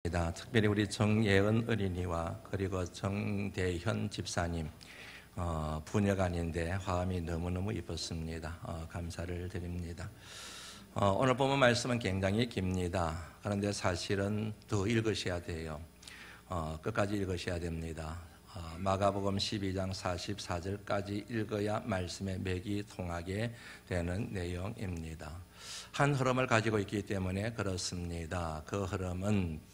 특별히 우리 정예은 어린이와 그리고 정대현 집사님 부녀간인데 화음이 너무너무 이뻤습니다. 감사를 드립니다. 오늘 본문 말씀은 굉장히 깁니다. 그런데 사실은 더 읽으셔야 돼요. 끝까지 읽으셔야 됩니다. 마가복음 12장 44절까지 읽어야 말씀의 맥이 통하게 되는 내용입니다. 한 흐름을 가지고 있기 때문에 그렇습니다. 그 흐름은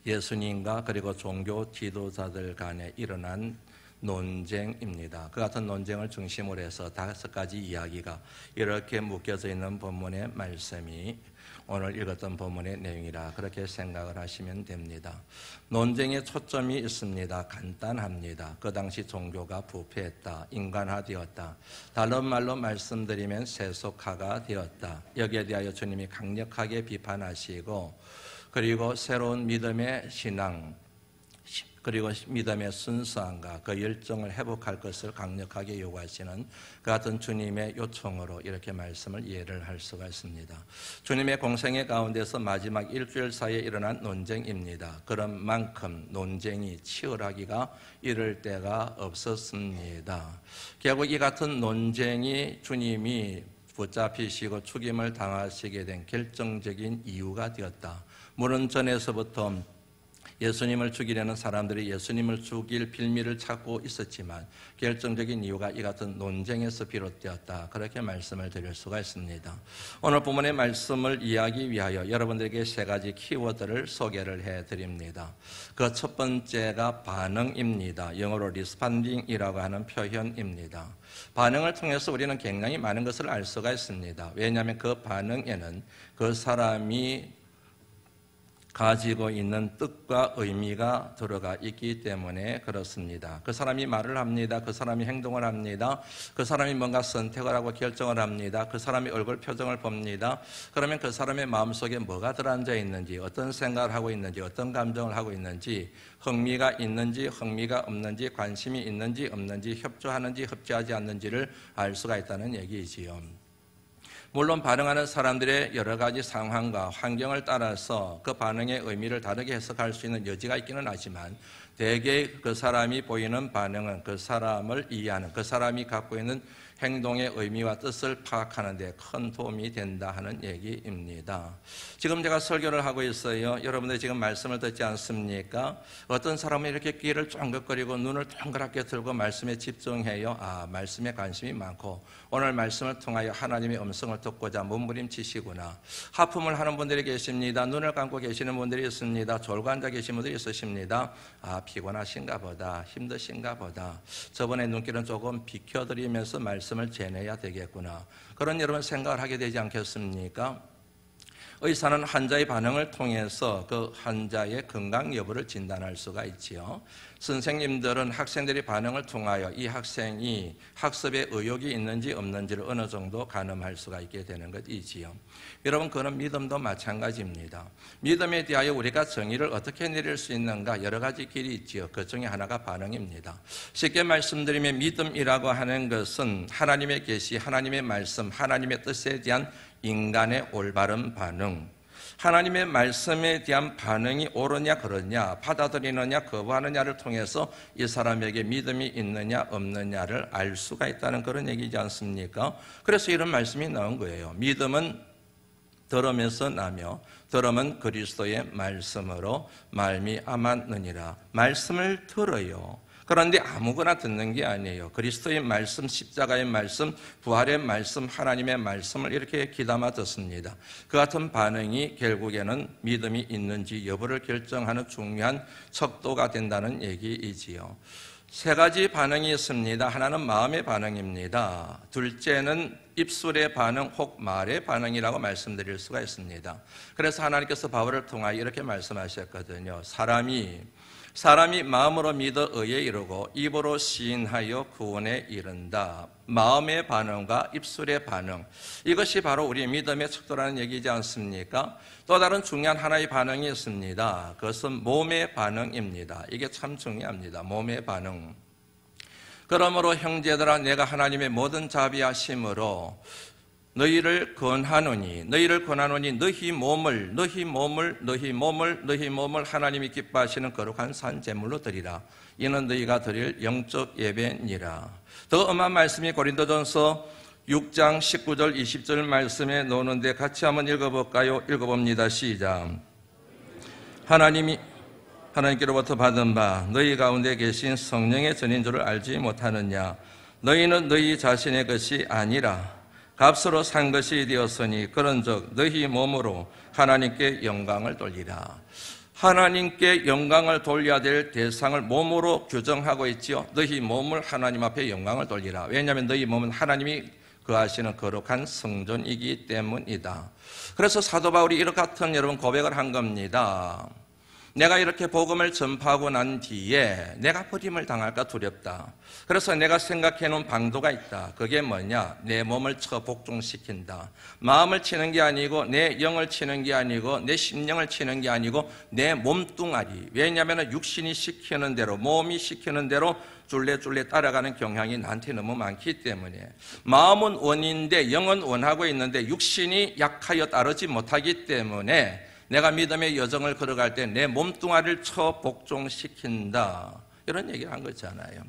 예수님과 그리고 종교 지도자들 간에 일어난 논쟁입니다. 그 같은 논쟁을 중심으로 해서 5가지 이야기가 이렇게 묶여져 있는 본문의 말씀이 오늘 읽었던 본문의 내용이라 그렇게 생각을 하시면 됩니다. 논쟁의 초점이 있습니다. 간단합니다. 그 당시 종교가 부패했다, 인간화되었다. 다른 말로 말씀드리면 세속화가 되었다. 여기에 대하여 주님이 강력하게 비판하시고 그리고 새로운 믿음의 신앙 그리고 믿음의 순수함과 그 열정을 회복할 것을 강력하게 요구하시는 그 같은 주님의 요청으로 이렇게 말씀을 이해를 할 수가 있습니다. 주님의 공생의 가운데서 마지막 일주일 사이에 일어난 논쟁입니다. 그런 만큼 논쟁이 치열하기가 이를 때가 없었습니다. 결국 이 같은 논쟁이 주님이 붙잡히시고 죽임을 당하시게 된 결정적인 이유가 되었다. 물론 전에서부터 예수님을 죽이려는 사람들이 예수님을 죽일 빌미를 찾고 있었지만 결정적인 이유가 이 같은 논쟁에서 비롯되었다. 그렇게 말씀을 드릴 수가 있습니다. 오늘 본문의 말씀을 이해하기 위하여 여러분들에게 3가지 키워드를 소개를 해드립니다. 그 첫 번째가 반응입니다. 영어로 responding이라고 하는 표현입니다. 반응을 통해서 우리는 굉장히 많은 것을 알 수가 있습니다. 왜냐하면 그 반응에는 그 사람이 가지고 있는 뜻과 의미가 들어가 있기 때문에 그렇습니다. 그 사람이 말을 합니다. 그 사람이 행동을 합니다. 그 사람이 뭔가 선택을 하고 결정을 합니다. 그 사람이 얼굴 표정을 봅니다. 그러면 그 사람의 마음속에 뭐가 들어앉아 있는지, 어떤 생각을 하고 있는지, 어떤 감정을 하고 있는지, 흥미가 있는지 흥미가 없는지, 관심이 있는지 없는지, 협조하는지 협조하지 않는지를 알 수가 있다는 얘기이지요. 물론 반응하는 사람들의 여러 가지 상황과 환경을 따라서 그 반응의 의미를 다르게 해석할 수 있는 여지가 있기는 하지만 대개 그 사람이 보이는 반응은 그 사람을 이해하는, 그 사람이 갖고 있는 행동의 의미와 뜻을 파악하는 데 큰 도움이 된다 하는 얘기입니다. 지금 제가 설교를 하고 있어요. 여러분들 지금 말씀을 듣지 않습니까? 어떤 사람은 이렇게 귀를 쫑긋거리고 눈을 동그랗게 들고 말씀에 집중해요. 말씀에 관심이 많고 오늘 말씀을 통하여 하나님의 음성을 듣고자 몸부림치시구나. 하품을 하는 분들이 계십니다. 눈을 감고 계시는 분들이 있습니다. 졸고 앉아 계신 분들이 있으십니다. 피곤하신가 보다, 힘드신가 보다. 저번에 눈길은 조금 비켜드리면서 말씀을 전해야 되겠구나. 그런 여러분 생각을 하게 되지 않겠습니까? 의사는 환자의 반응을 통해서 그 환자의 건강 여부를 진단할 수가 있지요. 선생님들은 학생들의 반응을 통하여 이 학생이 학습에 의욕이 있는지 없는지를 어느 정도 가늠할 수가 있게 되는 것이지요. 여러분, 그런 믿음도 마찬가지입니다. 믿음에 대하여 우리가 정의를 어떻게 내릴 수 있는가 여러 가지 길이 있지요. 그 중에 하나가 반응입니다. 쉽게 말씀드리면 믿음이라고 하는 것은 하나님의 계시, 하나님의 말씀, 하나님의 뜻에 대한 인간의 올바른 반응, 하나님의 말씀에 대한 반응이 옳으냐 그러냐, 받아들이느냐 거부하느냐를 통해서 이 사람에게 믿음이 있느냐 없느냐를 알 수가 있다는 그런 얘기지 않습니까? 그래서 이런 말씀이 나온 거예요. 믿음은 들으면서 나며 들으면 그리스도의 말씀으로 말미암았느니라. 말씀을 들어요. 그런데 아무거나 듣는 게 아니에요. 그리스도의 말씀, 십자가의 말씀, 부활의 말씀, 하나님의 말씀을 이렇게 귀담아 듣습니다. 그 같은 반응이 결국에는 믿음이 있는지 여부를 결정하는 중요한 척도가 된다는 얘기이지요. 3가지 반응이 있습니다. 하나는 마음의 반응입니다. 둘째는 입술의 반응 혹 말의 반응이라고 말씀드릴 수가 있습니다. 그래서 하나님께서 바울을 통하여 이렇게 말씀하셨거든요. 사람이 마음으로 믿어 의에 이르고 입으로 시인하여 구원에 이른다. 마음의 반응과 입술의 반응, 이것이 바로 우리 믿음의 척도라는 얘기지 않습니까? 또 다른 중요한 하나의 반응이 있습니다. 그것은 몸의 반응입니다. 이게 참 중요합니다. 몸의 반응. 그러므로 형제들아, 내가 하나님의 모든 자비하심으로 너희를 권하노니 너희 몸을 하나님이 기뻐하시는 거룩한 산 제물로 드리라. 이는 너희가 드릴 영적 예배니라. 더 엄한 말씀이 고린도전서 6장 19절 20절 말씀에 나오는데 같이 한번 읽어볼까요? 읽어봅니다. 시작. 하나님께로부터 받은 바 너희 가운데 계신 성령의 전인 줄을 알지 못하느냐? 너희는 너희 자신의 것이 아니라 값으로 산 것이 되었으니 그런즉 너희 몸으로 하나님께 영광을 돌리라. 하나님께 영광을 돌려야 될 대상을 몸으로 규정하고 있지요. 너희 몸을 하나님 앞에 영광을 돌리라. 왜냐하면 너희 몸은 하나님이 거하시는 거룩한 성전이기 때문이다. 그래서 사도 바울이 이렇게 같은 여러분 고백을 한 겁니다. 내가 이렇게 복음을 전파하고 난 뒤에 내가 버림을 당할까 두렵다. 그래서 내가 생각해 놓은 방도가 있다. 그게 뭐냐? 내 몸을 쳐 복종시킨다. 마음을 치는 게 아니고 내 영을 치는 게 아니고 내 심령을 치는 게 아니고 내 몸뚱아리. 왜냐하면 육신이 시키는 대로, 몸이 시키는 대로 쫄래쫄래 따라가는 경향이 나한테 너무 많기 때문에 마음은 원인데 영은 원하고 있는데 육신이 약하여 따르지 못하기 때문에 내가 믿음의 여정을 걸어갈 때 내 몸뚱아리를 쳐 복종시킨다. 이런 얘기를 한 거잖아요.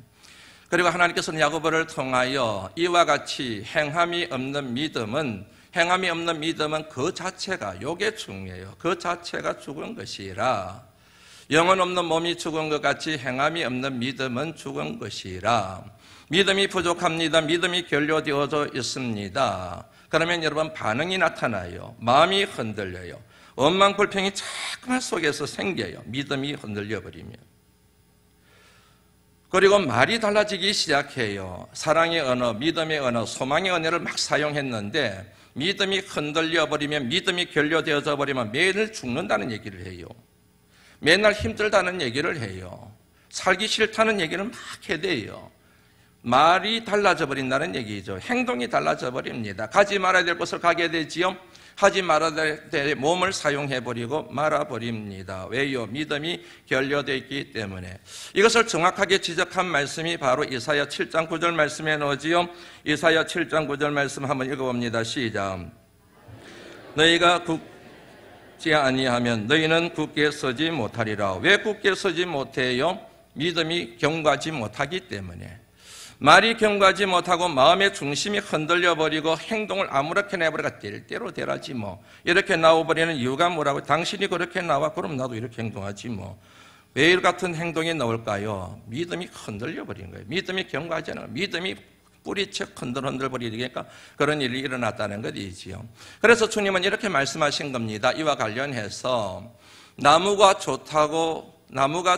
그리고 하나님께서는 야고보를 통하여 이와 같이 행함이 없는 믿음은 그 자체가, 요게 중요해요. 그 자체가 죽은 것이라. 영혼 없는 몸이 죽은 것 같이 행함이 없는 믿음은 죽은 것이라. 믿음이 부족합니다. 믿음이 결여되어져 있습니다. 그러면 여러분 반응이 나타나요. 마음이 흔들려요. 원망불평이 자꾸만 속에서 생겨요. 믿음이 흔들려버리면. 그리고 말이 달라지기 시작해요. 사랑의 언어, 믿음의 언어, 소망의 언어를 막 사용했는데 믿음이 흔들려버리면, 믿음이 결여되어져 버리면 매일 죽는다는 얘기를 해요. 맨날 힘들다는 얘기를 해요. 살기 싫다는 얘기를 막 해대요. 말이 달라져 버린다는 얘기죠. 행동이 달라져 버립니다. 가지 말아야 될 곳을 가게 되지요. 하지 말아야 될 몸을 사용해버리고 말아버립니다. 왜요? 믿음이 결여되어 있기 때문에. 이것을 정확하게 지적한 말씀이 바로 이사야 7장 9절 말씀에 나오지요. 이사야 7장 9절 말씀 한번 읽어봅니다. 시작. 너희가 굳지 아니하면 너희는 굳게 서지 못하리라. 왜 굳게 서지 못해요? 믿음이 견고하지 못하기 때문에. 말이 견고하지 못하고 마음의 중심이 흔들려버리고 행동을 아무렇게나 해버리니까 될 대로 되라지 뭐. 이렇게 나와버리는 이유가 뭐라고? 당신이 그렇게 나와? 그럼 나도 이렇게 행동하지 뭐. 왜 이 같은 행동이 나올까요? 믿음이 흔들려버린 거예요. 믿음이 견고하지 않아요. 믿음이 뿌리채 흔들버리니까 그런 일이 일어났다는 것이지요. 그래서 주님은 이렇게 말씀하신 겁니다. 이와 관련해서 나무가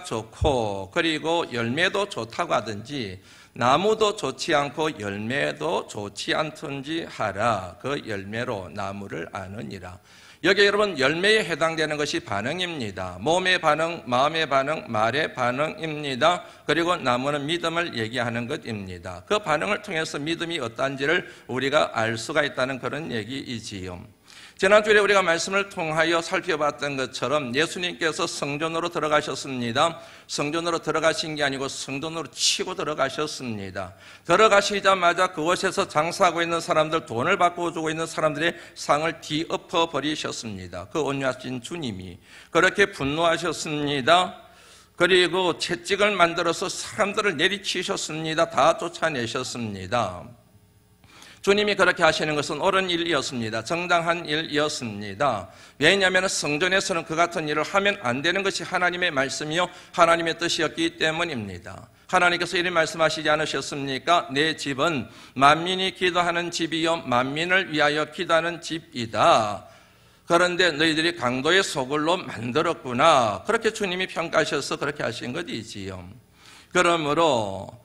좋고 그리고 열매도 좋다고 하든지 나무도 좋지 않고 열매도 좋지 않든지 하라. 그 열매로 나무를 아느니라. 여기 여러분 열매에 해당되는 것이 반응입니다. 몸의 반응, 마음의 반응, 말의 반응입니다. 그리고 나무는 믿음을 얘기하는 것입니다. 그 반응을 통해서 믿음이 어떤지를 우리가 알 수가 있다는 그런 얘기이지요. 지난주에 우리가 말씀을 통하여 살펴봤던 것처럼 예수님께서 성전으로 들어가셨습니다. 성전으로 들어가신 게 아니고 성전으로 치고 들어가셨습니다. 들어가시자마자 그곳에서 장사하고 있는 사람들, 돈을 바꿔주고 있는 사람들의 상을 뒤엎어 버리셨습니다. 그 온유하신 주님이 그렇게 분노하셨습니다. 그리고 채찍을 만들어서 사람들을 내리치셨습니다. 다 쫓아내셨습니다. 주님이 그렇게 하시는 것은 옳은 일이었습니다. 정당한 일이었습니다. 왜냐하면 성전에서는 그 같은 일을 하면 안 되는 것이 하나님의 말씀이요 하나님의 뜻이었기 때문입니다. 하나님께서 이렇게 말씀하시지 않으셨습니까? 내 집은 만민이 기도하는 집이요 만민을 위하여 기도하는 집이다. 그런데 너희들이 강도의 소굴로 만들었구나. 그렇게 주님이 평가하셔서 그렇게 하신 것이지요. 그러므로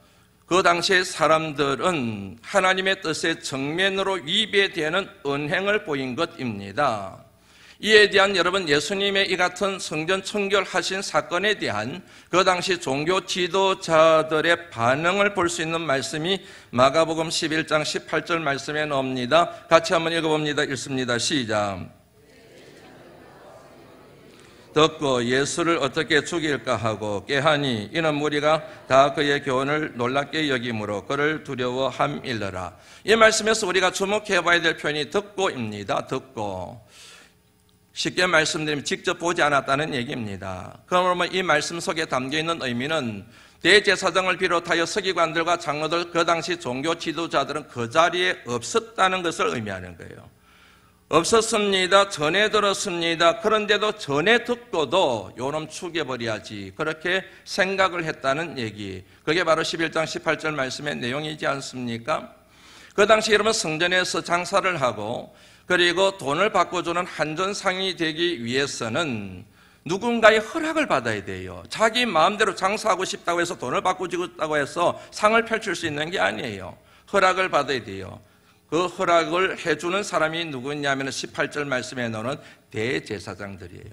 그 당시의 사람들은 하나님의 뜻에 정면으로 위배되는 언행을 보인 것입니다. 이에 대한 여러분 예수님의 이 같은 성전 청결하신 사건에 대한 그 당시 종교 지도자들의 반응을 볼 수 있는 말씀이 마가복음 11장 18절 말씀에 나옵니다. 같이 한번 읽어봅니다. 읽습니다. 시작. 듣고 예수를 어떻게 죽일까 하고 깨하니 이는 무리가 다 그의 교훈을 놀랍게 여김으로 그를 두려워함일러라. 이 말씀에서 우리가 주목해 봐야 될 표현이 듣고입니다. 듣고. 쉽게 말씀드리면 직접 보지 않았다는 얘기입니다. 그러면 이 말씀 속에 담겨있는 의미는 대제사장을 비롯하여 서기관들과 장로들, 그 당시 종교 지도자들은 그 자리에 없었다는 것을 의미하는 거예요. 없었습니다. 전에 들었습니다. 그런데도 전에 듣고도 요놈 죽여버려야지, 그렇게 생각을 했다는 얘기. 그게 바로 11장 18절 말씀의 내용이지 않습니까? 그 당시 여러분 성전에서 장사를 하고 그리고 돈을 바꿔주는 한전상이 되기 위해서는 누군가의 허락을 받아야 돼요. 자기 마음대로 장사하고 싶다고 해서 돈을 바꿔주고 싶다고 해서 상을 펼칠 수 있는 게 아니에요. 허락을 받아야 돼요. 그 허락을 해주는 사람이 누구냐면 18절 말씀에 나오는 대제사장들이에요.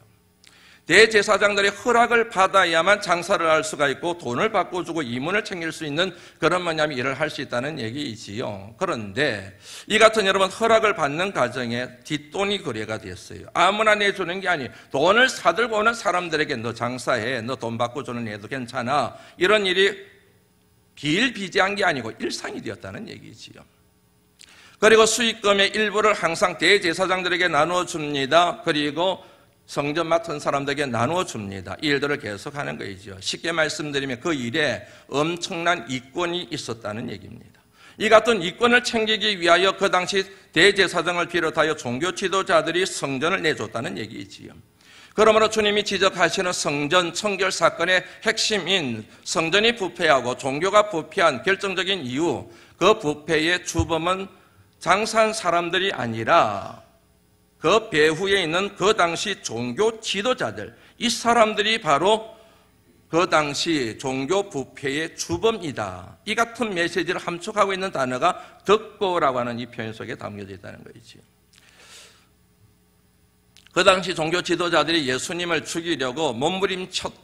대제사장들의 허락을 받아야만 장사를 할 수가 있고 돈을 바꿔주고 이문을 챙길 수 있는 그런 일을 할 수 있다는 얘기이지요. 그런데 이 같은 여러분 허락을 받는 과정에 뒷돈이 거래가 됐어요. 아무나 내주는 게 아니에요. 돈을 사들고 오는 사람들에게 너 장사해, 너 돈 바꿔주는 애도 괜찮아, 이런 일이 비일비재한 게 아니고 일상이 되었다는 얘기지요. 그리고 수익금의 일부를 항상 대제사장들에게 나누어 줍니다. 그리고 성전 맡은 사람들에게 나누어 줍니다. 이 일들을 계속하는 거이죠. 쉽게 말씀드리면 그 일에 엄청난 이권이 있었다는 얘기입니다. 이 같은 이권을 챙기기 위하여 그 당시 대제사장을 비롯하여 종교 지도자들이 성전을 내줬다는 얘기이지요. 그러므로 주님이 지적하시는 성전 청결 사건의 핵심인 성전이 부패하고 종교가 부패한 결정적인 이유, 그 부패의 주범은 장사한 사람들이 아니라 그 배후에 있는 그 당시 종교 지도자들, 이 사람들이 바로 그 당시 종교 부패의 주범이다. 이 같은 메시지를 함축하고 있는 단어가 듣고라고 하는 이 표현 속에 담겨져 있다는 것이죠. 그 당시 종교 지도자들이 예수님을 죽이려고 몸부림쳤던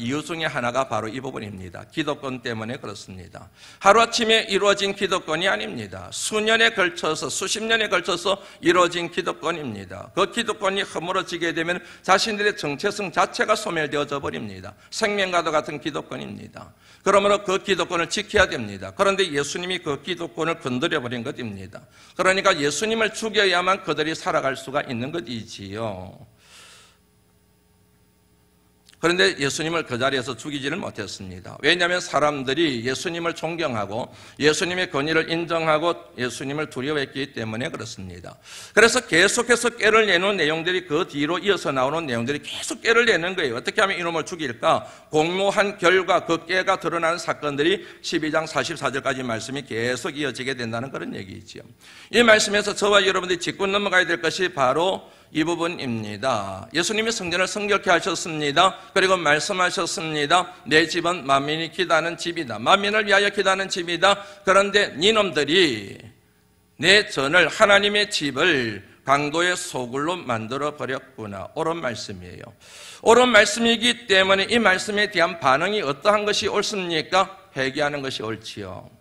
이유 중에 하나가 바로 이 부분입니다. 기득권 때문에 그렇습니다. 하루아침에 이루어진 기득권이 아닙니다. 수년에 걸쳐서, 수십 년에 걸쳐서 이루어진 기득권입니다. 그 기득권이 허물어지게 되면 자신들의 정체성 자체가 소멸되어져 버립니다. 생명과도 같은 기득권입니다. 그러므로 그 기득권을 지켜야 됩니다. 그런데 예수님이 그 기득권을 건드려 버린 것입니다. 그러니까 예수님을 죽여야만 그들이 살아갈 수가 있는 것이지요. 그런데 예수님을 그 자리에서 죽이지는 못했습니다. 왜냐하면 사람들이 예수님을 존경하고 예수님의 권위를 인정하고 예수님을 두려워했기 때문에 그렇습니다. 그래서 계속해서 꾀를 내는 내용들이, 그 뒤로 이어서 나오는 내용들이 계속 꾀를 내는 거예요. 어떻게 하면 이놈을 죽일까? 공모한 결과 그 꾀가 드러나는 사건들이 12장 44절까지 말씀이 계속 이어지게 된다는 그런 얘기이죠. 이 말씀에서 저와 여러분들이 짚고 넘어가야 될 것이 바로 이 부분입니다. 예수님이 성전을 성결케 하셨습니다. 그리고 말씀하셨습니다. 내 집은 만민이 기도하는 집이다. 만민을 위하여 기도하는 집이다. 그런데 니놈들이 내 전을, 하나님의 집을 강도의 소굴로 만들어 버렸구나. 옳은 말씀이에요. 옳은 말씀이기 때문에 이 말씀에 대한 반응이 어떠한 것이 옳습니까? 회개하는 것이 옳지요.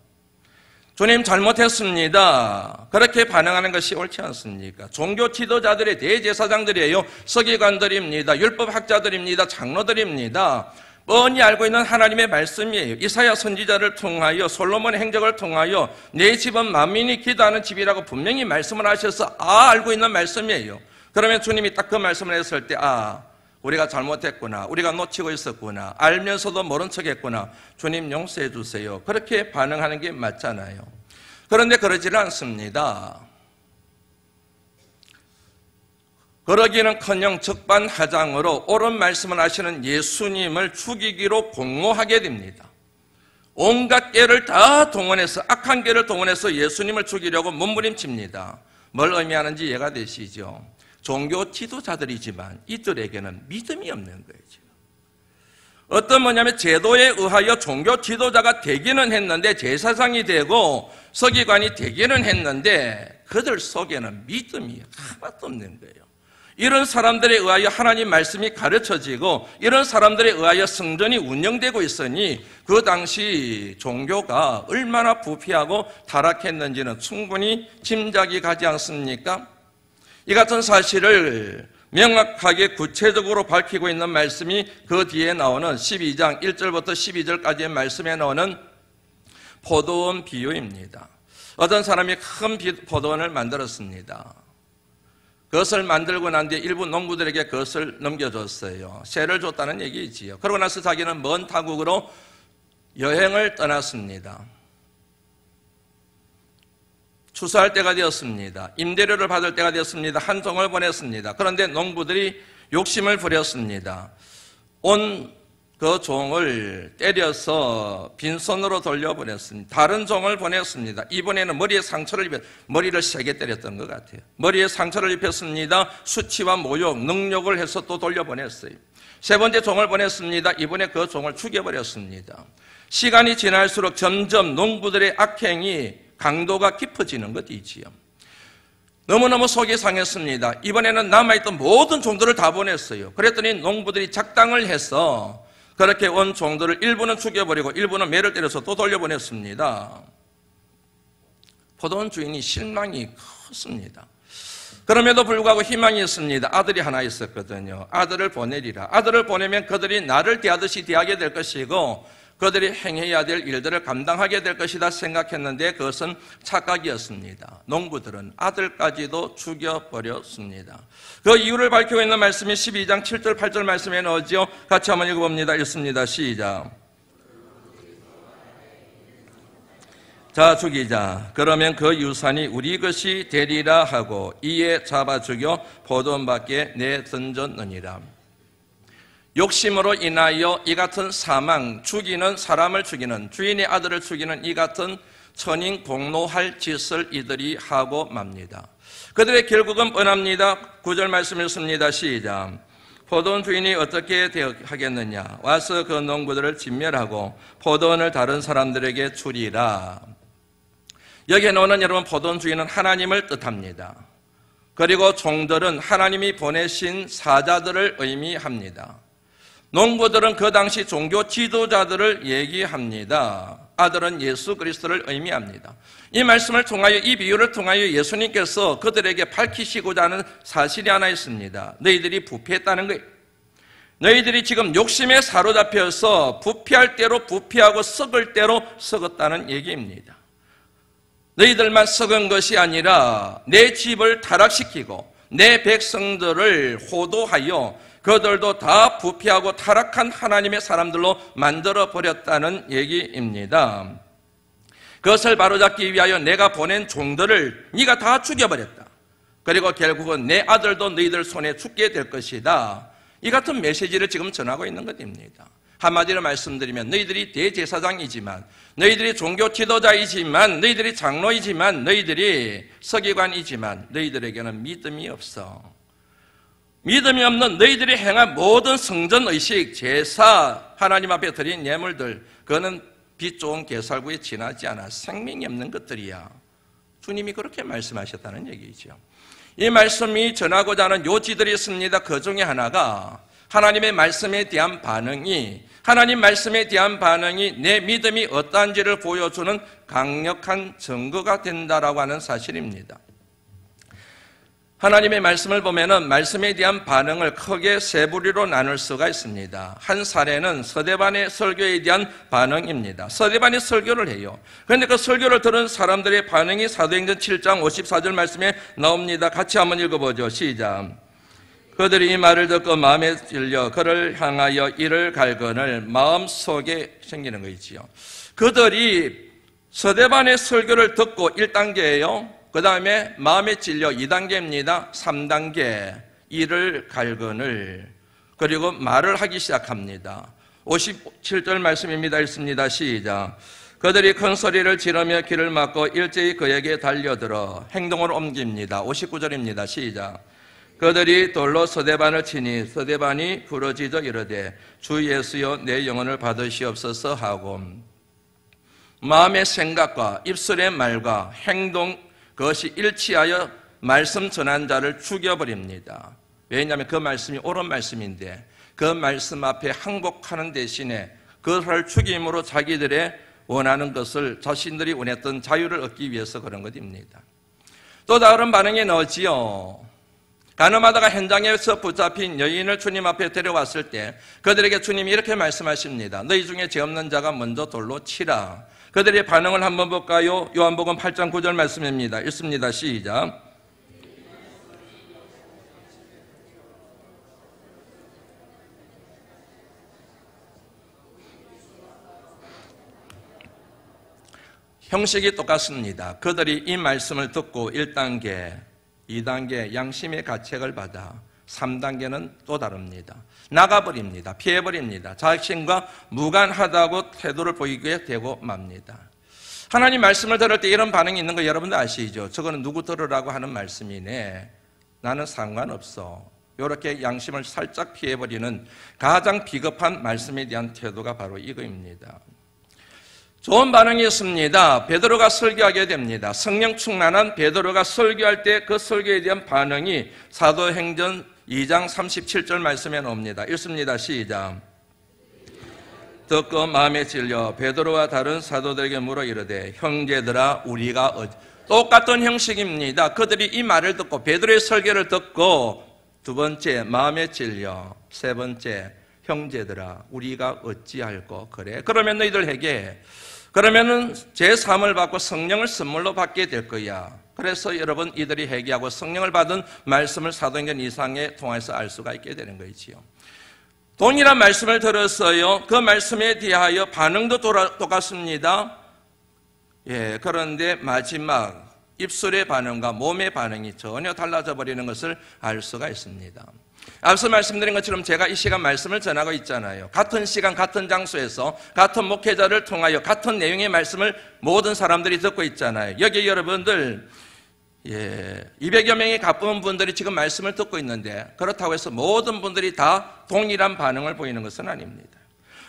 주님 잘못했습니다. 그렇게 반응하는 것이 옳지 않습니까? 종교 지도자들의 대제사장들이에요. 서기관들입니다. 율법학자들입니다. 장로들입니다. 뻔히 알고 있는 하나님의 말씀이에요. 이사야 선지자를 통하여, 솔로몬의 행적을 통하여 내 집은 만민이 기도하는 집이라고 분명히 말씀을 하셔서 알고 있는 말씀이에요. 그러면 주님이 딱 그 말씀을 했을 때 우리가 잘못했구나, 우리가 놓치고 있었구나, 알면서도 모른 척했구나, 주님 용서해 주세요, 그렇게 반응하는 게 맞잖아요. 그런데 그러지는 않습니다. 그러기는커녕 적반하장으로 옳은 말씀을 하시는 예수님을 죽이기로 공모하게 됩니다. 온갖 꾀를 다 동원해서, 악한 꾀를 동원해서 예수님을 죽이려고 몸부림칩니다. 뭘 의미하는지 이해가 되시죠? 종교 지도자들이지만 이들에게는 믿음이 없는 거예요. 어떤 제도에 의하여 종교 지도자가 되기는 했는데, 제사장이 되고 서기관이 되기는 했는데 그들 속에는 믿음이 하나도 없는 거예요. 이런 사람들에 의하여 하나님 말씀이 가르쳐지고 이런 사람들에 의하여 성전이 운영되고 있으니 그 당시 종교가 얼마나 부패하고 타락했는지는 충분히 짐작이 가지 않습니까? 이 같은 사실을 명확하게 구체적으로 밝히고 있는 말씀이 그 뒤에 나오는 12장 1절부터 12절까지의 말씀에 나오는 포도원 비유입니다. 어떤 사람이 큰 포도원을 만들었습니다. 그것을 만들고 난 뒤에 일부 농부들에게 그것을 넘겨줬어요. 세를 줬다는 얘기지요. 그러고 나서 자기는 먼 타국으로 여행을 떠났습니다. 추수할 때가 되었습니다. 임대료를 받을 때가 되었습니다. 한 종을 보냈습니다. 그런데 농부들이 욕심을 부렸습니다. 온 그 종을 때려서 빈손으로 돌려보냈습니다. 다른 종을 보냈습니다. 이번에는 머리에 상처를 입혀 머리를 세게 때렸던 것 같아요. 머리에 상처를 입혔습니다. 수치와 모욕, 능욕을 해서 또 돌려보냈어요. 세 번째 종을 보냈습니다. 이번에 그 종을 죽여버렸습니다. 시간이 지날수록 점점 농부들의 악행이 강도가 깊어지는 것이지요. 너무너무 속이 상했습니다. 이번에는 남아있던 모든 종들을 다 보냈어요. 그랬더니 농부들이 작당을 해서 그렇게 온 종들을 일부는 죽여버리고 일부는 매를 때려서 또 돌려보냈습니다. 포도원 주인이 실망이 컸습니다. 그럼에도 불구하고 희망이 있습니다. 아들이 하나 있었거든요. 아들을 보내리라. 아들을 보내면 그들이 나를 대하듯이 대하게 될 것이고 그들이 행해야 될 일들을 감당하게 될 것이다 생각했는데 그것은 착각이었습니다. 농부들은 아들까지도 죽여버렸습니다. 그 이유를 밝히고 있는 말씀이 12장 7절 8절 말씀에 나오죠. 같이 한번 읽어봅니다. 읽습니다. 시작. 자, 죽이자. 그러면 그 유산이 우리 것이 되리라 하고 이에 잡아 죽여 포도원 밖에 내던졌느니라. 욕심으로 인하여 이 같은 사망, 죽이는 사람을 죽이는 주인의 아들을 죽이는 이 같은 천인공노할 짓을 이들이 하고 맙니다. 그들의 결국은 뻔합니다. 9절 말씀 읽습니다. 시작. 포도원 주인이 어떻게 하겠느냐. 와서 그 농부들을 진멸하고 포도원을 다른 사람들에게 주리라. 여기에 나오는 여러분 포도원 주인은 하나님을 뜻합니다. 그리고 종들은 하나님이 보내신 사자들을 의미합니다. 농부들은 그 당시 종교 지도자들을 얘기합니다. 아들은 예수 그리스도를 의미합니다. 이 말씀을 통하여, 이 비유를 통하여 예수님께서 그들에게 밝히시고자 하는 사실이 하나 있습니다. 너희들이 부패했다는 거예요. 너희들이 지금 욕심에 사로잡혀서 부패할 대로 부패하고 썩을 대로 썩었다는 얘기입니다. 너희들만 썩은 것이 아니라 내 집을 타락시키고 내 백성들을 호도하여 그들도 다 부패하고 타락한 하나님의 사람들로 만들어버렸다는 얘기입니다. 그것을 바로잡기 위하여 내가 보낸 종들을 네가 다 죽여버렸다. 그리고 결국은 내 아들도 너희들 손에 죽게 될 것이다. 이 같은 메시지를 지금 전하고 있는 것입니다. 한마디로 말씀드리면 너희들이 대제사장이지만, 너희들이 종교 지도자이지만, 너희들이 장로이지만, 너희들이 서기관이지만 너희들에게는 믿음이 없어. 믿음이 없는 너희들이 행한 모든 성전의식, 제사, 하나님 앞에 드린 예물들, 그거는 빛 좋은 게살구에 지나지 않아 생명이 없는 것들이야. 주님이 그렇게 말씀하셨다는 얘기죠. 이 말씀이 전하고자 하는 요지들이 있습니다. 그 중에 하나가 하나님의 말씀에 대한 반응이, 하나님 말씀에 대한 반응이 내 믿음이 어떠한지를 보여주는 강력한 증거가 된다라고 하는 사실입니다. 하나님의 말씀을 보면은 말씀에 대한 반응을 크게 세 부류로 나눌 수가 있습니다. 한 사례는 서대반의 설교에 대한 반응입니다. 서대반이 설교를 해요. 그런데 그 설교를 들은 사람들의 반응이 사도행전 7장 54절 말씀에 나옵니다. 같이 한번 읽어보죠. 시작. 그들이 이 말을 듣고 마음에 찔려 그를 향하여 이를 갈거늘 마음속에 생기는 거이지요. 그들이 서대반의 설교를 듣고 1단계예요. 그 다음에 마음에 찔려 2단계입니다. 3단계 이를 갈거늘, 그리고 말을 하기 시작합니다. 57절 말씀입니다. 읽습니다. 시작. 그들이 큰 소리를 지르며 길을 막고 일제히 그에게 달려들어 행동을 옮깁니다. 59절입니다. 시작. 그들이 돌로 서대반을 치니 서대반이 부러지져 이르되 주 예수여 내 영혼을 받으시옵소서 하고, 마음의 생각과 입술의 말과 행동, 그것이 일치하여 말씀 전한 자를 죽여버립니다. 왜냐하면 그 말씀이 옳은 말씀인데 그 말씀 앞에 항복하는 대신에 그것을 죽임으로 자기들의 원하는 것을, 자신들이 원했던 자유를 얻기 위해서 그런 것입니다. 또 다른 반응이 나오지요. 가늠하다가 현장에서 붙잡힌 여인을 주님 앞에 데려왔을 때 그들에게 주님이 이렇게 말씀하십니다. 너희 중에 죄 없는 자가 먼저 돌로 치라. 그들의 반응을 한번 볼까요? 요한복음 8장 9절 말씀입니다. 읽습니다. 시작. 형식이 똑같습니다. 그들이 이 말씀을 듣고 1단계, 2단계 양심의 가책을 받아 3단계는 또 다릅니다. 나가버립니다. 피해버립니다. 자신과 무관하다고 태도를 보이게 되고 맙니다. 하나님 말씀을 들을 때 이런 반응이 있는 거 여러분들 아시죠? 저거는 누구 들으라고 하는 말씀이네. 나는 상관없어. 이렇게 양심을 살짝 피해버리는 가장 비겁한 말씀에 대한 태도가 바로 이거입니다. 좋은 반응이 있습니다. 베드로가 설교하게 됩니다. 성령 충만한 베드로가 설교할 때 그 설교에 대한 반응이 사도행전 2장 37절 말씀에 나옵니다. 읽습니다. 시작. 듣고 마음에 찔려 베드로와 다른 사도들에게 물어 이르되 형제들아 우리가 똑같은 형식입니다. 그들이 이 말을 듣고 베드로의 설교를 듣고 두 번째 마음에 찔려, 세 번째 형제들아 우리가 어찌할꼬 그래? 그러면 너희들 회개해. 그러면은 제3을 받고 성령을 선물로 받게 될 거야. 그래서 여러분 이들이 회개하고 성령을 받은 말씀을 사도행전 2장에 통해서 알 수가 있게 되는 거지요. 동일한 말씀을 들었어요. 그 말씀에 대하여 반응도 똑같습니다. 예, 그런데 마지막 입술의 반응과 몸의 반응이 전혀 달라져 버리는 것을 알 수가 있습니다. 앞서 말씀드린 것처럼 제가 이 시간 말씀을 전하고 있잖아요. 같은 시간 같은 장소에서 같은 목회자를 통하여 같은 내용의 말씀을 모든 사람들이 듣고 있잖아요. 여기 여러분들 200여 명의 가쁜 분들이 지금 말씀을 듣고 있는데 그렇다고 해서 모든 분들이 다 동일한 반응을 보이는 것은 아닙니다.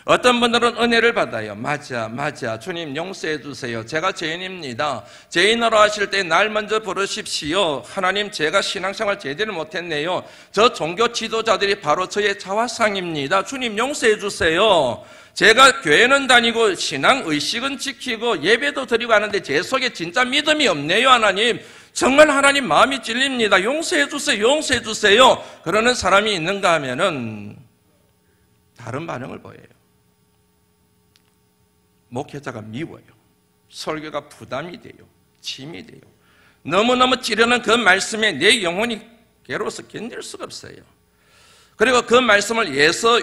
어떤 분들은 은혜를 받아요. 맞아 주님 용서해 주세요. 제가 죄인입니다. 죄인으로 하실 때 날 먼저 부르십시오. 하나님 제가 신앙생활 제대로 못했네요. 저 종교 지도자들이 바로 저의 자화상입니다. 주님 용서해 주세요. 제가 교회는 다니고 신앙 의식은 지키고 예배도 드리고 하는데 제 속에 진짜 믿음이 없네요. 하나님 정말 하나님 마음이 찔립니다. 용서해 주세요. 용서해 주세요. 그러는 사람이 있는가 하면은 다른 반응을 보여요. 목회자가 미워요. 설교가 부담이 돼요. 짐이 돼요. 너무너무 찌르는 그 말씀에 내 영혼이 괴로워서 견딜 수가 없어요. 그리고 그 말씀을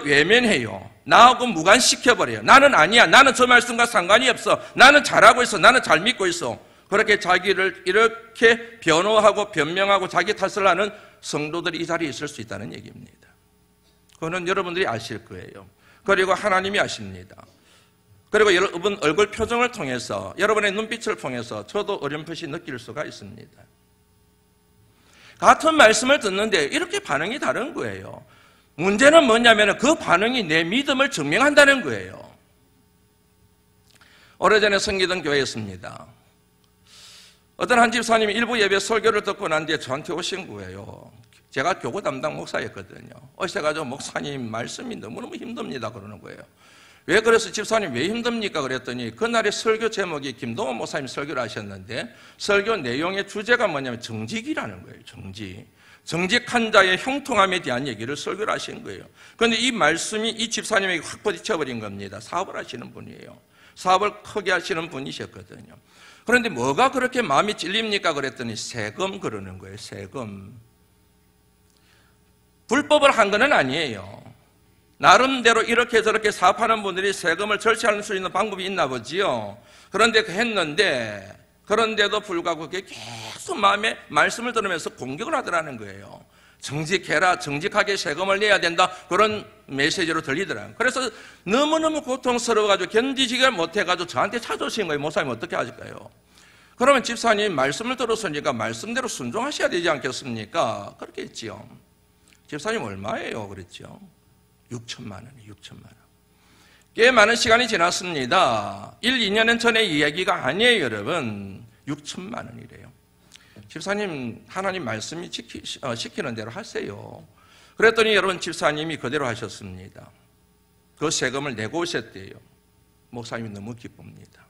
외면해요. 나하고 무관시켜버려요. 나는 아니야. 나는 저 말씀과 상관이 없어. 나는 잘하고 있어. 나는 잘 믿고 있어. 그렇게 자기를 이렇게 변호하고 변명하고 자기 탓을 하는 성도들이 이 자리에 있을 수 있다는 얘기입니다. 그거는 여러분들이 아실 거예요. 그리고 하나님이 아십니다. 그리고 여러분 얼굴 표정을 통해서 여러분의 눈빛을 통해서 저도 어렴풋이 느낄 수가 있습니다. 같은 말씀을 듣는데 이렇게 반응이 다른 거예요. 문제는 뭐냐면 그 반응이 내 믿음을 증명한다는 거예요. 오래전에 섬기던 교회였습니다. 어떤 한 집사님이 일부 예배 설교를 듣고 난 뒤에 저한테 오신 거예요. 제가 교구 담당 목사였거든요. 오셔가지고 목사님 말씀이 너무너무 힘듭니다 그러는 거예요. 왜 그래서 집사님 왜 힘듭니까? 그랬더니 그날의 설교 제목이 김동원 목사님 설교를 하셨는데 설교 내용의 주제가 뭐냐면 정직이라는 거예요. 정직한 자의 형통함에 대한 얘기를 설교를 하신 거예요. 그런데 이 말씀이 이 집사님에게 확 부딪혀버린 겁니다. 사업을 하시는 분이에요. 사업을 크게 하시는 분이셨거든요. 그런데 뭐가 그렇게 마음이 찔립니까? 그랬더니 세금 그러는 거예요. 세금. 불법을 한 건 아니에요. 나름대로 이렇게 저렇게 사업하는 분들이 세금을 절취할 수 있는 방법이 있나 보지요. 그런데 했는데 그런데도 불구하고 그게 계속 마음에 말씀을 들으면서 공격을 하더라는 거예요. 정직해라, 정직하게 세금을 내야 된다, 그런 메시지로 들리더라고요. 그래서 너무너무 고통스러워가지고 견디지가 못해가지고 저한테 찾아오신 거예요. 목사님 어떻게 하실까요? 그러면 집사님 말씀을 들었으니까 말씀대로 순종하셔야 되지 않겠습니까? 그렇게 했지요. 집사님 얼마예요? 그랬죠. 6천만 원이에요. 6천만 원. 꽤 많은 시간이 지났습니다. 1, 2년 전의 이야기가 아니에요, 여러분. 6천만 원이래요. 집사님, 하나님 말씀이 시키는 대로 하세요. 그랬더니 여러분 집사님이 그대로 하셨습니다. 그 세금을 내고 오셨대요. 목사님이 너무 기쁩니다.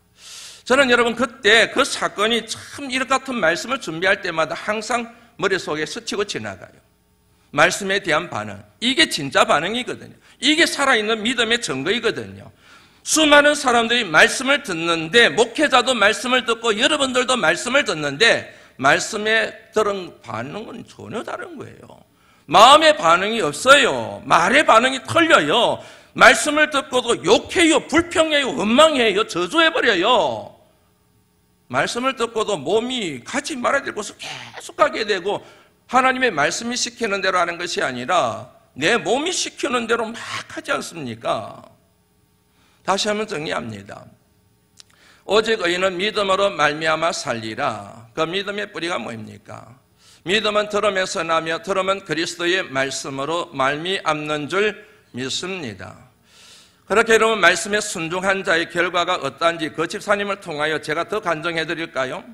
저는 여러분 그때 그 사건이 참 이렇 같은 말씀을 준비할 때마다 항상 머릿속에 스치고 지나가요. 말씀에 대한 반응. 이게 진짜 반응이거든요. 이게 살아있는 믿음의 증거이거든요. 수많은 사람들이 말씀을 듣는데, 목회자도 말씀을 듣고 여러분들도 말씀을 듣는데 말씀에 들은 반응은 전혀 다른 거예요. 마음의 반응이 없어요. 말의 반응이 틀려요. 말씀을 듣고도 욕해요, 불평해요, 원망해요, 저주해버려요. 말씀을 듣고도 몸이 가지 말아야 될 곳을 계속 가게 되고, 하나님의 말씀이 시키는 대로 하는 것이 아니라 내 몸이 시키는 대로 막 하지 않습니까? 다시 한번 정리합니다. 오직 의인은 믿음으로 말미암아 살리라. 그 믿음의 뿌리가 뭐입니까? 믿음은 들음에서 나며 들음은 그리스도의 말씀으로 말미암는 줄 믿습니다. 그렇게 여러분 말씀에 순종한 자의 결과가 어떠한지 그 집사님을 통하여 제가 더 간증해 드릴까요?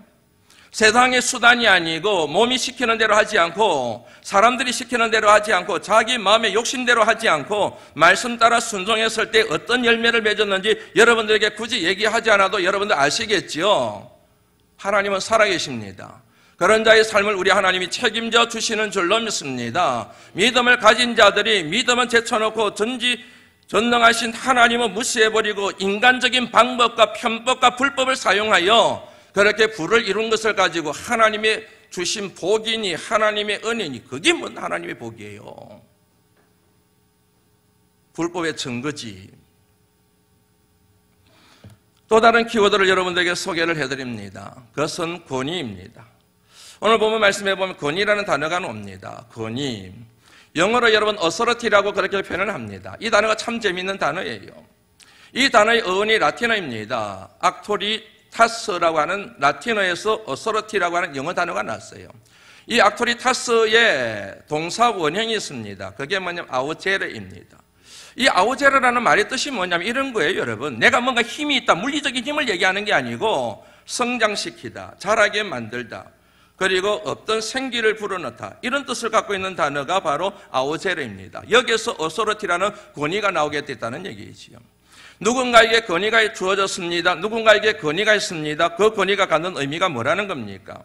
세상의 수단이 아니고 몸이 시키는 대로 하지 않고 사람들이 시키는 대로 하지 않고 자기 마음의 욕심대로 하지 않고 말씀 따라 순종했을 때 어떤 열매를 맺었는지 여러분들에게 굳이 얘기하지 않아도 여러분들 아시겠지요? 하나님은 살아계십니다. 그런 자의 삶을 우리 하나님이 책임져 주시는 줄로 믿습니다. 믿음을 가진 자들이 믿음은 제쳐놓고 전능하신 하나님은 무시해버리고 인간적인 방법과 편법과 불법을 사용하여 그렇게 부를 이룬 것을 가지고 하나님의 주신 복이니 하나님의 은혜니 그게 뭔 하나님의 복이에요. 불법의 증거지. 또 다른 키워드를 여러분들에게 소개를 해드립니다. 그것은 권위입니다. 오늘 보면 말씀해 보면 권위라는 단어가 나옵니다. 권위. 영어로 여러분 authority라고 그렇게 표현을 합니다. 이 단어가 참 재미있는 단어예요. 이 단어의 어원이 라틴어입니다. 악토리타스라고 하는 라틴어에서 authority라고 하는 영어 단어가 났어요. 이 악토리타스의 동사 원형이 있습니다. 그게 뭐냐면 아우제르입니다. 이 아우제르라는 말의 뜻이 뭐냐면 이런 거예요, 여러분. 내가 뭔가 힘이 있다, 물리적인 힘을 얘기하는 게 아니고 성장시키다, 자라게 만들다, 그리고 어떤 생기를 불어넣다, 이런 뜻을 갖고 있는 단어가 바로 아우제르입니다. 여기에서 어소러티라는 권위가 나오게 됐다는 얘기이지요. 누군가에게 권위가 주어졌습니다. 누군가에게 권위가 있습니다. 그 권위가 갖는 의미가 뭐라는 겁니까?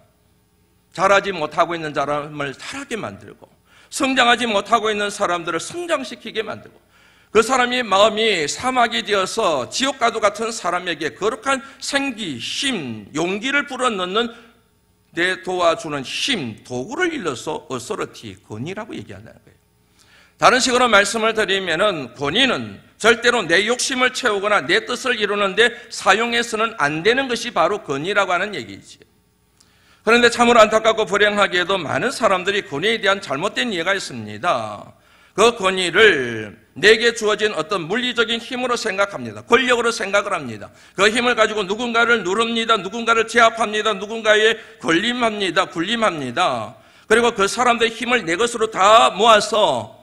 자라지 못하고 있는 사람을 자라게 만들고, 성장하지 못하고 있는 사람들을 성장시키게 만들고, 그 사람의 마음이 사막이 되어서 지옥과도 같은 사람에게 거룩한 생기, 힘, 용기를 불어넣는 내 도와주는 힘, 도구를 일러서 어소러티, 권위라고 얘기한다는 거예요. 다른 식으로 말씀을 드리면은 권위는 절대로 내 욕심을 채우거나 내 뜻을 이루는데 사용해서는 안 되는 것이 바로 권위라고 하는 얘기지요. 그런데 참으로 안타깝고 불행하게도 많은 사람들이 권위에 대한 잘못된 이해가 있습니다. 그 권위를 내게 주어진 어떤 물리적인 힘으로 생각합니다. 권력으로 생각을 합니다. 그 힘을 가지고 누군가를 누릅니다. 누군가를 제압합니다. 누군가에 군림합니다. 그리고 그 사람들의 힘을 내 것으로 다 모아서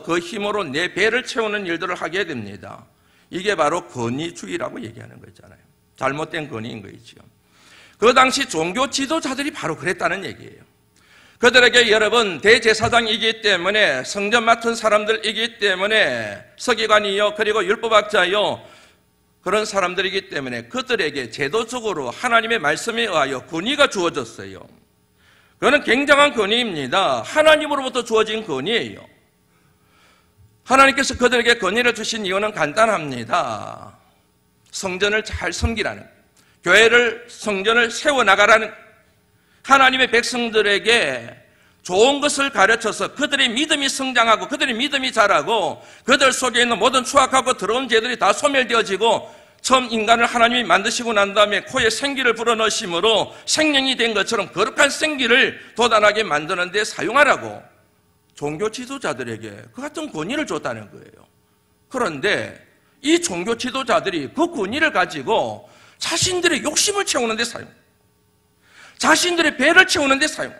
그 힘으로 내 배를 채우는 일들을 하게 됩니다. 이게 바로 권위주의라고 얘기하는 거잖아요. 잘못된 권위인 거이죠. 그 당시 종교 지도자들이 바로 그랬다는 얘기예요. 그들에게 여러분 대제사장이기 때문에 성전 맡은 사람들이기 때문에 서기관이요 그리고 율법학자요 그런 사람들이기 때문에 그들에게 제도적으로 하나님의 말씀에 의하여 권위가 주어졌어요. 그거는 굉장한 권위입니다. 하나님으로부터 주어진 권위예요. 하나님께서 그들에게 권위를 주신 이유는 간단합니다. 성전을 잘 섬기라는, 교회를 성전을 세워나가라는, 하나님의 백성들에게 좋은 것을 가르쳐서 그들의 믿음이 성장하고 그들의 믿음이 자라고 그들 속에 있는 모든 추악하고 더러운 죄들이 다 소멸되어지고 처음 인간을 하나님이 만드시고 난 다음에 코에 생기를 불어넣으심으로 생명이 된 것처럼 거룩한 생기를 돋아나게 만드는 데 사용하라고 종교 지도자들에게 그 같은 권위를 줬다는 거예요. 그런데 이 종교 지도자들이 그 권위를 가지고 자신들의 욕심을 채우는 데 사용, 자신들의 배를 채우는 데 사용,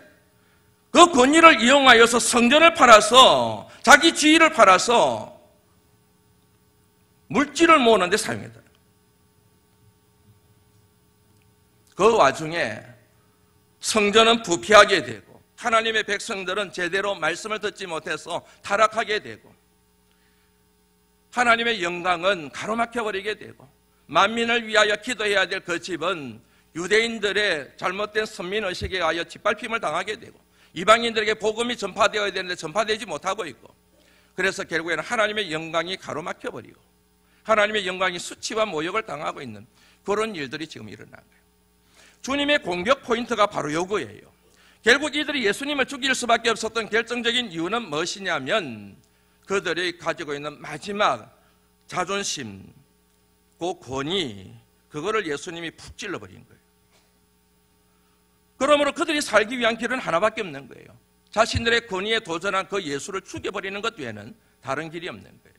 그 권위를 이용하여서 성전을 팔아서 자기 지위를 팔아서 물질을 모으는 데 사용했다. 그 와중에 성전은 부패하게 되고 하나님의 백성들은 제대로 말씀을 듣지 못해서 타락하게 되고 하나님의 영광은 가로막혀버리게 되고 만민을 위하여 기도해야 될 그 집은 유대인들의 잘못된 선민의식에 의하여 짓밟힘을 당하게 되고 이방인들에게 복음이 전파되어야 되는데 전파되지 못하고 있고, 그래서 결국에는 하나님의 영광이 가로막혀버리고 하나님의 영광이 수치와 모욕을 당하고 있는 그런 일들이 지금 일어난 거예요. 주님의 공격 포인트가 바로 요거예요. 결국 이들이 예수님을 죽일 수밖에 없었던 결정적인 이유는 무엇이냐면 그들이 가지고 있는 마지막 자존심, 그 권위, 그거를 예수님이 푹 찔러버린 거예요. 그러므로 그들이 살기 위한 길은 하나밖에 없는 거예요. 자신들의 권위에 도전한 그 예수를 죽여버리는 것 외에는 다른 길이 없는 거예요.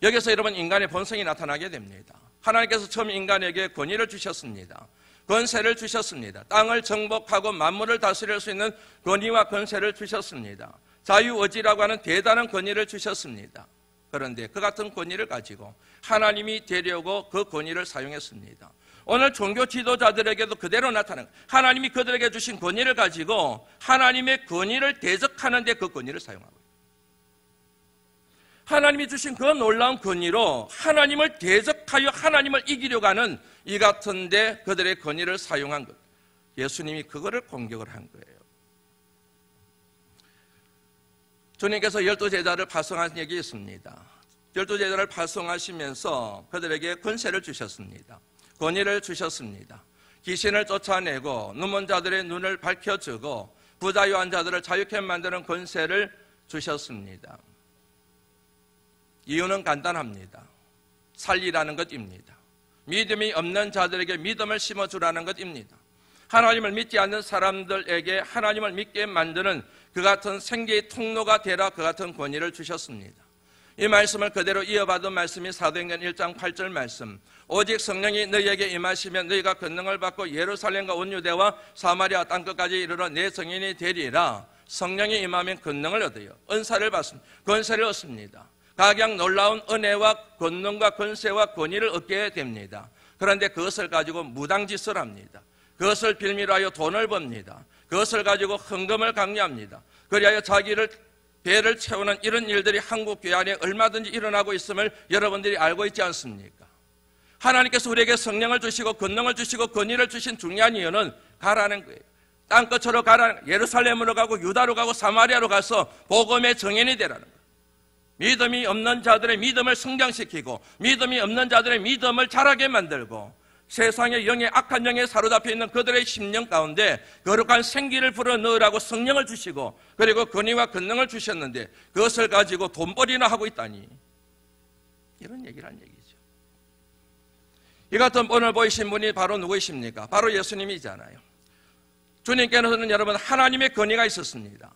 여기서 여러분 인간의 본성이 나타나게 됩니다. 하나님께서 처음 인간에게 권위를 주셨습니다. 권세를 주셨습니다. 땅을 정복하고 만물을 다스릴 수 있는 권위와 권세를 주셨습니다. 자유의지라고 하는 대단한 권위를 주셨습니다. 그런데 그 같은 권위를 가지고 하나님이 되려고 그 권위를 사용했습니다. 오늘 종교 지도자들에게도 그대로 나타나는 거예요. 하나님이 그들에게 주신 권위를 가지고 하나님의 권위를 대적하는 데 그 권위를 사용하고 있어요. 하나님이 주신 그 놀라운 권위로 하나님을 대적하여 하나님을 이기려고 하는 이 같은 데 그들의 권위를 사용한 것. 예수님이 그거를 공격을 한 거예요. 주님께서 12제자를 파송한 얘기 있습니다. 12제자를 파송하시면서 그들에게 권세를 주셨습니다. 권위를 주셨습니다. 귀신을 쫓아내고 눈먼 자들의 눈을 밝혀주고 부자유한 자들을 자유케 만드는 권세를 주셨습니다. 이유는 간단합니다. 살리라는 것입니다. 믿음이 없는 자들에게 믿음을 심어주라는 것입니다. 하나님을 믿지 않는 사람들에게 하나님을 믿게 만드는 그 같은 생계의 통로가 되라, 그 같은 권위를 주셨습니다. 이 말씀을 그대로 이어받은 말씀이 사도행전 1장 8절 말씀. 오직 성령이 너희에게 임하시면 너희가 권능을 받고 예루살렘과 온 유대와 사마리아 땅끝까지 이르러 내 증인이 되리라. 성령이 임하면 권능을 얻어요. 은사를 받습니다. 권세를 얻습니다. 각양 놀라운 은혜와 권능과 권세와 권위를 얻게 됩니다. 그런데 그것을 가지고 무당짓을 합니다. 그것을 빌미로 하여 돈을 법니다. 그것을 가지고 헌금을 강요합니다. 그리하여 자기를 배를 채우는 이런 일들이 한국 교회 안에 얼마든지 일어나고 있음을 여러분들이 알고 있지 않습니까? 하나님께서 우리에게 성령을 주시고 권능을 주시고 권위를 주신 중요한 이유는 가라는 거예요. 땅끝으로 가라는 거예요. 예루살렘으로 가고 유다로 가고 사마리아로 가서 복음의 증인이 되라는 거예요. 믿음이 없는 자들의 믿음을 성장시키고 믿음이 없는 자들의 믿음을 자라게 만들고 세상의 영에 악한 영에 사로잡혀 있는 그들의 심령 가운데 거룩한 생기를 불어넣으라고 성령을 주시고 그리고 권위와 권능을 주셨는데 그것을 가지고 돈벌이나 하고 있다니, 이런 얘기를 한 얘기죠. 이 같은 본을 보이신 분이 바로 누구이십니까? 바로 예수님이잖아요. 주님께서는 여러분 하나님의 권위가 있었습니다.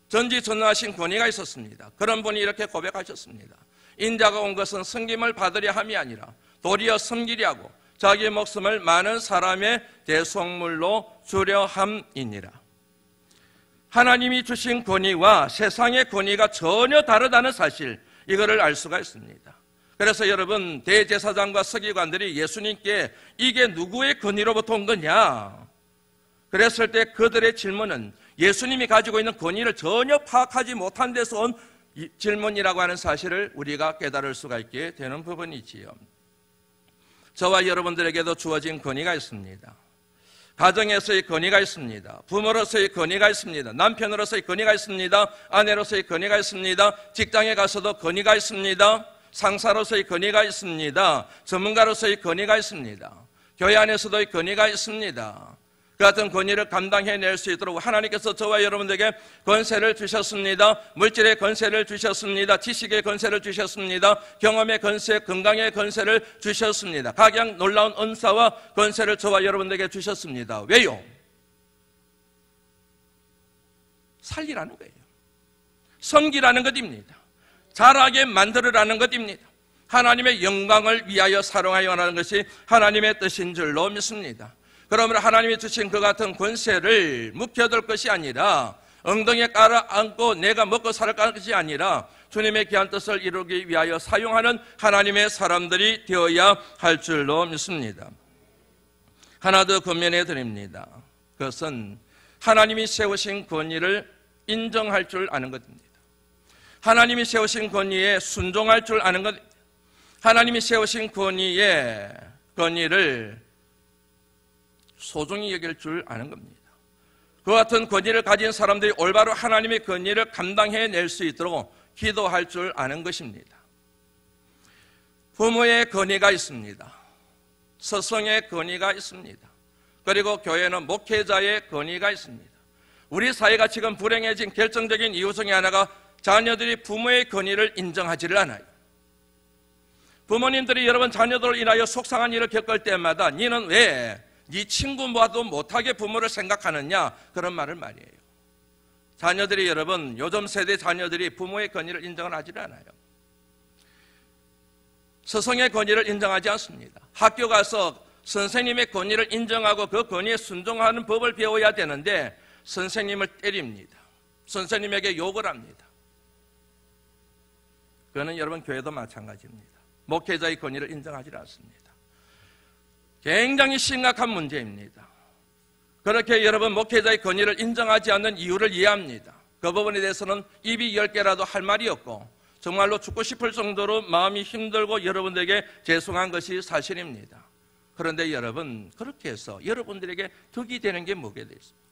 전지전능하신 권위가 있었습니다. 그런 분이 이렇게 고백하셨습니다. 인자가 온 것은 섬김을 받으려 함이 아니라 도리어 섬기려 하고 자기의 목숨을 많은 사람의 대속물로 주려 함이니라. 하나님이 주신 권위와 세상의 권위가 전혀 다르다는 사실, 이거를 알 수가 있습니다. 그래서 여러분 대제사장과 서기관들이 예수님께 이게 누구의 권위로부터 온 거냐 그랬을 때 그들의 질문은 예수님이 가지고 있는 권위를 전혀 파악하지 못한 데서 온 질문이라고 하는 사실을 우리가 깨달을 수가 있게 되는 부분이지요. 저와 여러분들에게도 주어진 권위가 있습니다. 가정에서의 권위가 있습니다. 부모로서의 권위가 있습니다. 남편으로서의 권위가 있습니다. 아내로서의 권위가 있습니다. 직장에 가서도 권위가 있습니다. 상사로서의 권위가 있습니다. 전문가로서의 권위가 있습니다. 교회 안에서도 권위가 있습니다. 그 같은 권위를 감당해낼 수 있도록 하나님께서 저와 여러분들에게 권세를 주셨습니다. 물질의 권세를 주셨습니다. 지식의 권세를 주셨습니다. 경험의 권세, 건강의 권세를 주셨습니다. 각양 놀라운 은사와 권세를 저와 여러분들에게 주셨습니다. 왜요? 살리라는 거예요. 섬기라는 것입니다. 잘하게 만들으라는 것입니다. 하나님의 영광을 위하여 사용하여 하는 것이 하나님의 뜻인 줄로 믿습니다. 그러므로 하나님이 주신 그 같은 권세를 묵혀둘 것이 아니라 엉덩이에 깔아앉고 내가 먹고 살 것이 아니라 주님의 귀한 뜻을 이루기 위하여 사용하는 하나님의 사람들이 되어야 할 줄로 믿습니다. 하나 더 권면해 드립니다. 그것은 하나님이 세우신 권위를 인정할 줄 아는 것입니다. 하나님이 세우신 권위에 순종할 줄 아는 것, 하나님이 세우신 권위를 소중히 여길 줄 아는 겁니다. 그 같은 권위를 가진 사람들이 올바로 하나님의 권위를 감당해낼 수 있도록 기도할 줄 아는 것입니다. 부모의 권위가 있습니다. 스승의 권위가 있습니다. 그리고 교회는 목회자의 권위가 있습니다. 우리 사회가 지금 불행해진 결정적인 이유 중에 하나가 자녀들이 부모의 권위를 인정하지를 않아요. 부모님들이 여러분 자녀들을 인하여 속상한 일을 겪을 때마다 니는 왜 네 친구와도 못하게 부모를 생각하느냐, 그런 말을 말이에요. 자녀들이 여러분, 요즘 세대 자녀들이 부모의 권위를 인정을 하지 않아요. 스승의 권위를 인정하지 않습니다. 학교 가서 선생님의 권위를 인정하고 그 권위에 순종하는 법을 배워야 되는데 선생님을 때립니다. 선생님에게 욕을 합니다. 그거는 여러분 교회도 마찬가지입니다. 목회자의 권위를 인정하지 않습니다. 굉장히 심각한 문제입니다. 그렇게 여러분 목회자의 권위를 인정하지 않는 이유를 이해합니다. 그 부분에 대해서는 입이 10개라도 할 말이 없고 정말로 죽고 싶을 정도로 마음이 힘들고 여러분들에게 죄송한 것이 사실입니다. 그런데 여러분, 그렇게 해서 여러분들에게 득이 되는 게 뭐게 되겠습니까?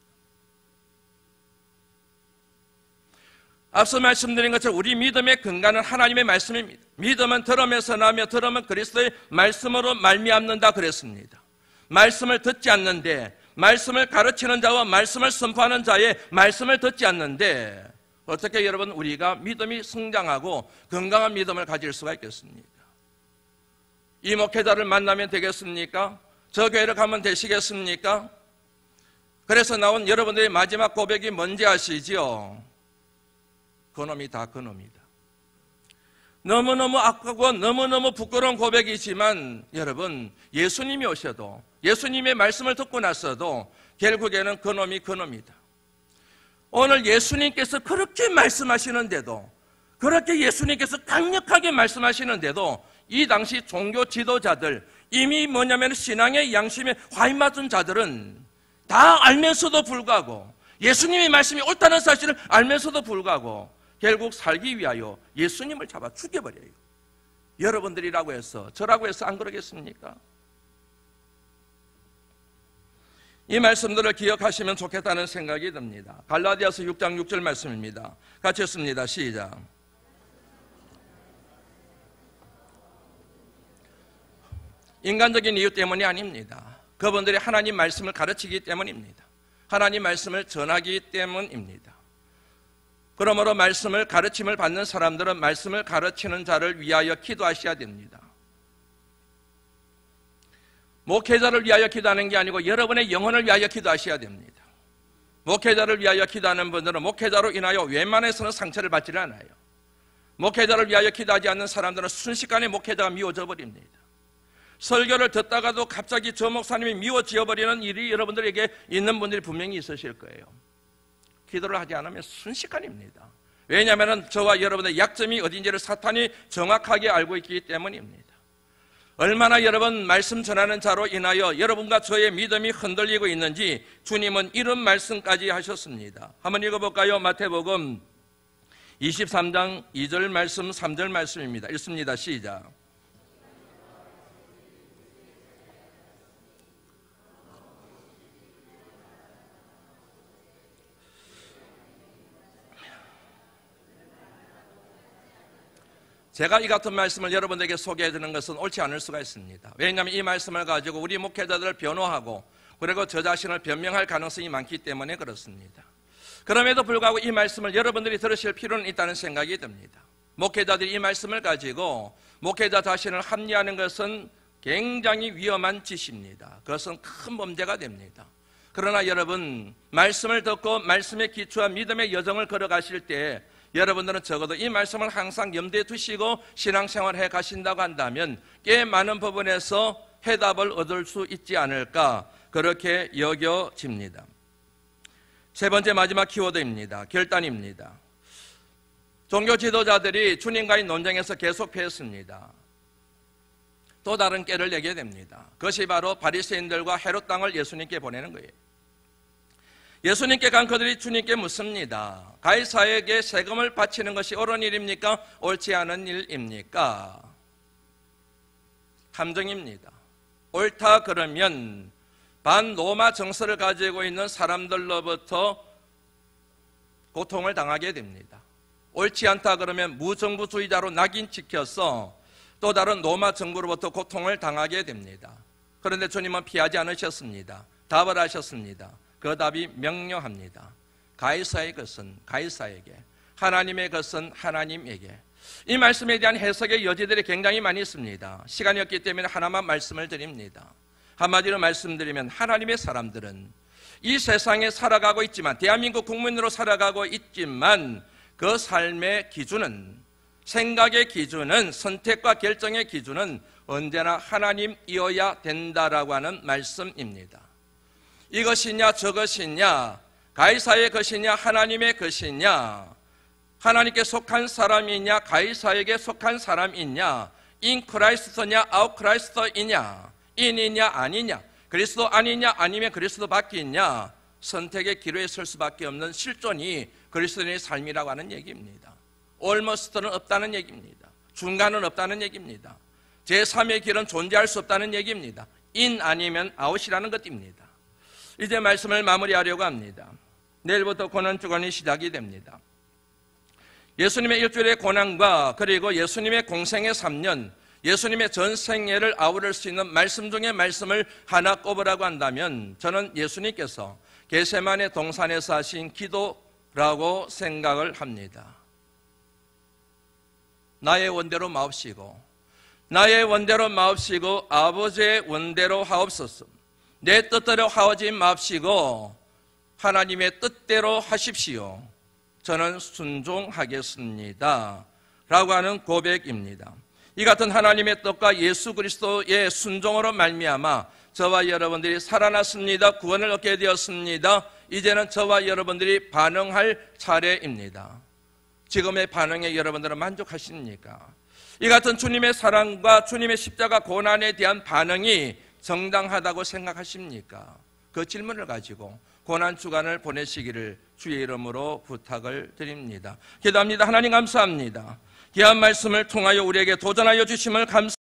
앞서 말씀드린 것처럼 우리 믿음의 근간은 하나님의 말씀입니다. 믿음은 들음에서 나며 들음은 그리스도의 말씀으로 말미암는다 그랬습니다. 말씀을 듣지 않는데, 말씀을 가르치는 자와 말씀을 선포하는 자의 말씀을 듣지 않는데 어떻게 여러분 우리가 믿음이 성장하고 건강한 믿음을 가질 수가 있겠습니까? 이 목회자를 만나면 되겠습니까? 저 교회를 가면 되시겠습니까? 그래서 나온 여러분들의 마지막 고백이 뭔지 아시죠? 그놈이 다 그놈이다. 너무너무 악하고 너무너무 부끄러운 고백이지만 여러분, 예수님이 오셔도 예수님의 말씀을 듣고 나서도 결국에는 그놈이 그놈이다. 오늘 예수님께서 그렇게 말씀하시는데도, 그렇게 예수님께서 강력하게 말씀하시는데도 이 당시 종교 지도자들, 이미 뭐냐면 신앙의 양심에 화인 맞은 자들은 다 알면서도 불구하고, 예수님의 말씀이 옳다는 사실을 알면서도 불구하고 결국 살기 위하여 예수님을 잡아 죽여버려요. 여러분들이라고 해서, 저라고 해서 안 그러겠습니까? 이 말씀들을 기억하시면 좋겠다는 생각이 듭니다. 갈라디아서 6장 6절 말씀입니다. 같이 읽습니다. 시작. 인간적인 이유 때문이 아닙니다. 그분들이 하나님 말씀을 가르치기 때문입니다. 하나님 말씀을 전하기 때문입니다. 그러므로 말씀을 가르침을 받는 사람들은 말씀을 가르치는 자를 위하여 기도하셔야 됩니다. 목회자를 위하여 기도하는 게 아니고 여러분의 영혼을 위하여 기도하셔야 됩니다. 목회자를 위하여 기도하는 분들은 목회자로 인하여 웬만해서는 상처를 받지 않아요. 목회자를 위하여 기도하지 않는 사람들은 순식간에 목회자가 미워져 버립니다. 설교를 듣다가도 갑자기 저 목사님이 미워지어버리는 일이 여러분들에게 있는 분들이 분명히 있으실 거예요. 기도를 하지 않으면 순식간입니다. 왜냐하면 저와 여러분의 약점이 어딘지를 사탄이 정확하게 알고 있기 때문입니다. 얼마나 여러분 말씀 전하는 자로 인하여 여러분과 저의 믿음이 흔들리고 있는지 주님은 이런 말씀까지 하셨습니다. 한번 읽어볼까요? 마태복음 23장 2절 말씀, 3절 말씀입니다. 읽습니다. 시작. 제가 이 같은 말씀을 여러분에게 소개해 드리는 것은 옳지 않을 수가 있습니다. 왜냐하면 이 말씀을 가지고 우리 목회자들을 변호하고 그리고 저 자신을 변명할 가능성이 많기 때문에 그렇습니다. 그럼에도 불구하고 이 말씀을 여러분들이 들으실 필요는 있다는 생각이 듭니다. 목회자들이 이 말씀을 가지고 목회자 자신을 합리화하는 것은 굉장히 위험한 짓입니다. 그것은 큰 범죄가 됩니다. 그러나 여러분, 말씀을 듣고 말씀에 기초한 믿음의 여정을 걸어가실 때 여러분들은 적어도 이 말씀을 항상 염두에 두시고 신앙생활을 해 가신다고 한다면 꽤 많은 부분에서 해답을 얻을 수 있지 않을까, 그렇게 여겨집니다. 세 번째 마지막 키워드입니다. 결단입니다. 종교 지도자들이 주님과의 논쟁에서 계속 패했습니다. 또 다른 깨를 내게 됩니다. 그것이 바로 바리새인들과 헤롯 당을 예수님께 보내는 거예요. 예수님께 간 그들이 주님께 묻습니다. 가이사에게 세금을 바치는 것이 옳은 일입니까? 옳지 않은 일입니까? 함정입니다. 옳다 그러면 반로마 정서를 가지고 있는 사람들로부터 고통을 당하게 됩니다. 옳지 않다 그러면 무정부주의자로 낙인찍혀서 또 다른 로마 정부로부터 고통을 당하게 됩니다. 그런데 주님은 피하지 않으셨습니다. 답을 하셨습니다. 그 답이 명료합니다. 가이사의 것은 가이사에게, 하나님의 것은 하나님에게. 이 말씀에 대한 해석의 여지들이 굉장히 많이 있습니다. 시간이 없기 때문에 하나만 말씀을 드립니다. 한마디로 말씀드리면 하나님의 사람들은 이 세상에 살아가고 있지만, 대한민국 국민으로 살아가고 있지만 그 삶의 기준은, 생각의 기준은, 선택과 결정의 기준은 언제나 하나님이어야 된다라고 하는 말씀입니다. 이것이냐 저것이냐, 가이사의 것이냐 하나님의 것이냐, 하나님께 속한 사람이냐 가이사에게 속한 사람이냐, 인 크라이스터냐 아웃 크라이스터이냐, 인이냐 아니냐, 그리스도 아니냐 아니면 그리스도 밖이냐, 선택의 기로에 설 수밖에 없는 실존이 그리스도인의 삶이라고 하는 얘기입니다. 올머스트는 없다는 얘기입니다. 중간은 없다는 얘기입니다. 제3의 길은 존재할 수 없다는 얘기입니다. 인 아니면 아웃이라는 것입니다. 이제 말씀을 마무리하려고 합니다. 내일부터 고난주간이 시작이 됩니다. 예수님의 일주일의 고난과 그리고 예수님의 공생의 3년, 예수님의 전생애를 아우를 수 있는 말씀 중에 말씀을 하나 꼽으라고 한다면 저는 예수님께서 겟세마네 동산에서 하신 기도라고 생각을 합니다. 나의 원대로 마옵시고 나의 원대로 마옵시고 아버지의 원대로 하옵소서. 내 뜻대로 하오지 마옵시고 하나님의 뜻대로 하십시오. 저는 순종하겠습니다 라고 하는 고백입니다. 이 같은 하나님의 뜻과 예수 그리스도의 순종으로 말미암아 저와 여러분들이 살아났습니다. 구원을 얻게 되었습니다. 이제는 저와 여러분들이 반응할 차례입니다. 지금의 반응에 여러분들은 만족하십니까? 이 같은 주님의 사랑과 주님의 십자가 고난에 대한 반응이 정당하다고 생각하십니까? 그 질문을 가지고 고난주간을 보내시기를 주의 이름으로 부탁을 드립니다. 기도합니다. 하나님 감사합니다. 귀한 말씀을 통하여 우리에게 도전하여 주심을 감사합니다.